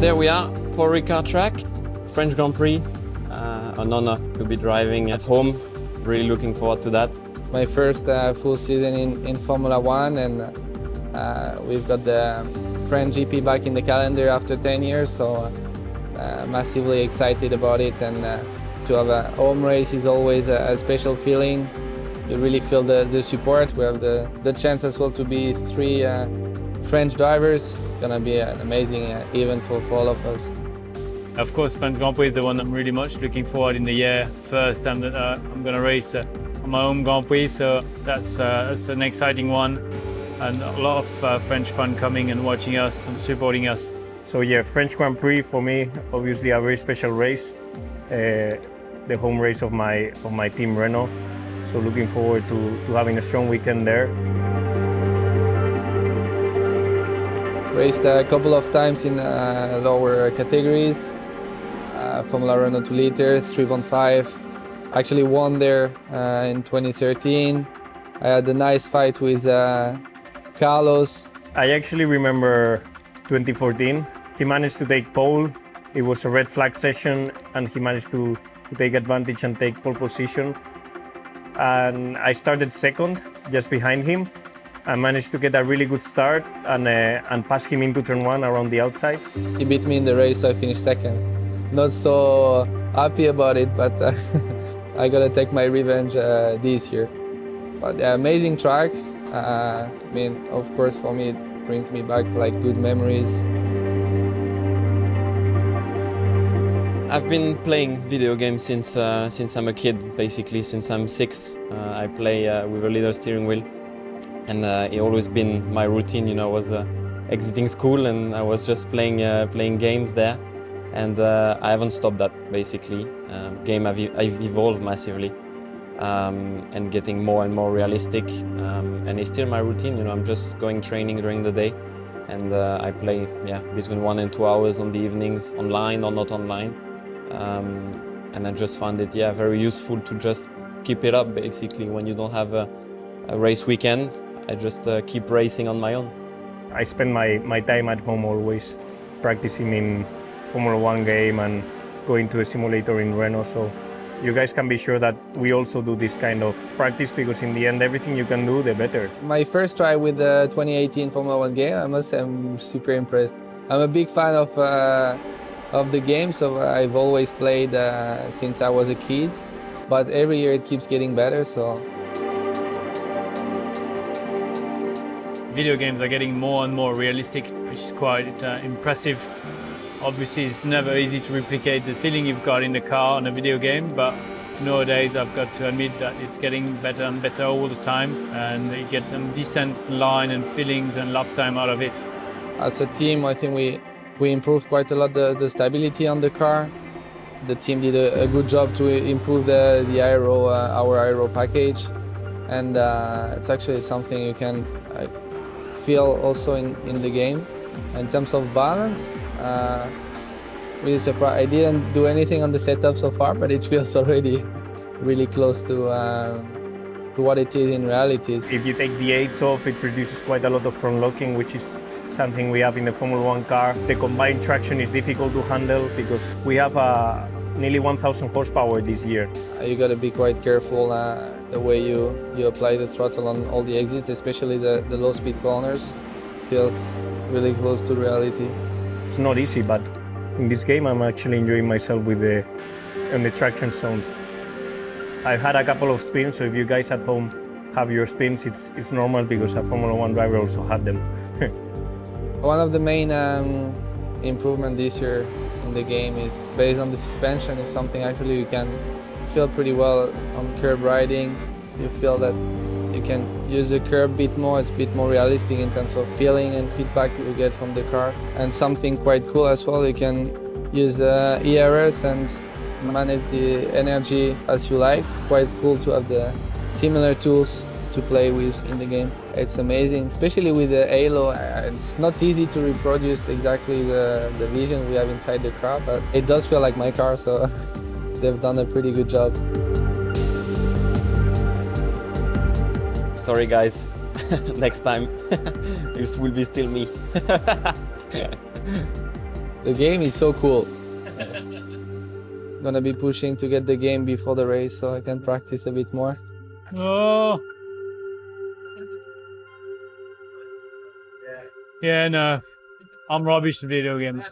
there we are, for Ricard track, French Grand Prix. An honor to be driving at home. Really looking forward to that. My first full season in Formula One, and we've got the French GP back in the calendar after 10 years, so massively excited about it. And to have a home race is always a special feeling. You really feel the support. We have the chance as well to be 3 French drivers. It's gonna be an amazing event for all of us. Of course, French Grand Prix is the one I'm really much looking forward in the year. First time that I'm going to race on my own Grand Prix, so that's an exciting one. And a lot of French fun coming and watching us and supporting us. So yeah, French Grand Prix for me, obviously a very special race. The home race of my team Renault. So looking forward to having a strong weekend there. Raced a couple of times in lower categories. Formula Renault 2 liter, 3.5. Actually won there in 2013. I had a nice fight with Carlos. I actually remember 2014. He managed to take pole. It was a red flag session and he managed to take advantage and take pole position. And I started second, just behind him. I managed to get a really good start and pass him into turn 1 around the outside. He beat me in the race, so I finished second. Not so happy about it, but I gotta take my revenge this year. But yeah, amazing track. I mean, of course, for me, it brings me back like good memories. I've been playing video games since I'm a kid, basically since I'm 6. I play with a little steering wheel, and it always been my routine. You know, I was exiting school and I was just playing games there. And I haven't stopped that, basically. I've evolved massively and getting more and more realistic. And it's still my routine, you know, I'm just going training during the day. And I play between 1 and 2 hours on the evenings, online or not online. And I just found it very useful to just keep it up, basically. When you don't have a race weekend, I just keep racing on my own. I spend my time at home always practicing in Formula One game and going to a simulator in Renault, so you guys can be sure that we also do this kind of practice, because in the end, everything you can do, the better. My first try with the 2018 Formula One game, I must say I'm super impressed. I'm a big fan of the game, so I've always played since I was a kid, but every year it keeps getting better, so. Video games are getting more and more realistic, which is quite impressive. Obviously, it's never easy to replicate the feeling you've got in the car on a video game, but nowadays I've got to admit that it's getting better and better all the time, and you get some decent line and feelings and lap time out of it. As a team, I think we improved quite a lot the stability on the car. The team did a good job to improve the aero, our aero package, and it's actually something you can feel also in the game. In terms of balance, really surprised. I didn't do anything on the setup so far, but it feels already really close to what it is in reality. If you take the aids off, it produces quite a lot of front locking, which is something we have in the Formula One car. The combined traction is difficult to handle because we have nearly 1,000 horsepower this year. You got to be quite careful the way you apply the throttle on all the exits, especially the low-speed corners. Feels really close to reality. It's not easy, but in this game I'm actually enjoying myself with the traction zones. I've had a couple of spins, so if you guys at home have your spins, it's normal because a Formula One driver also had them. One of the main improvements this year in the game is based on the suspension. Is something actually you can feel pretty well on curb riding. You feel that you can use the curb a bit more. It's a bit more realistic in terms of feeling and feedback you get from the car. And something quite cool as well, you can use the ERS and manage the energy as you like. It's quite cool to have the similar tools to play with in the game. It's amazing, especially with the halo. It's not easy to reproduce exactly the vision we have inside the car, but it does feel like my car, so they've done a pretty good job. Sorry guys, next time it will be still me. The game is so cool. Gonna be pushing to get the game before the race so I can practice a bit more. Oh. Yeah, no. I'm rubbish at video games.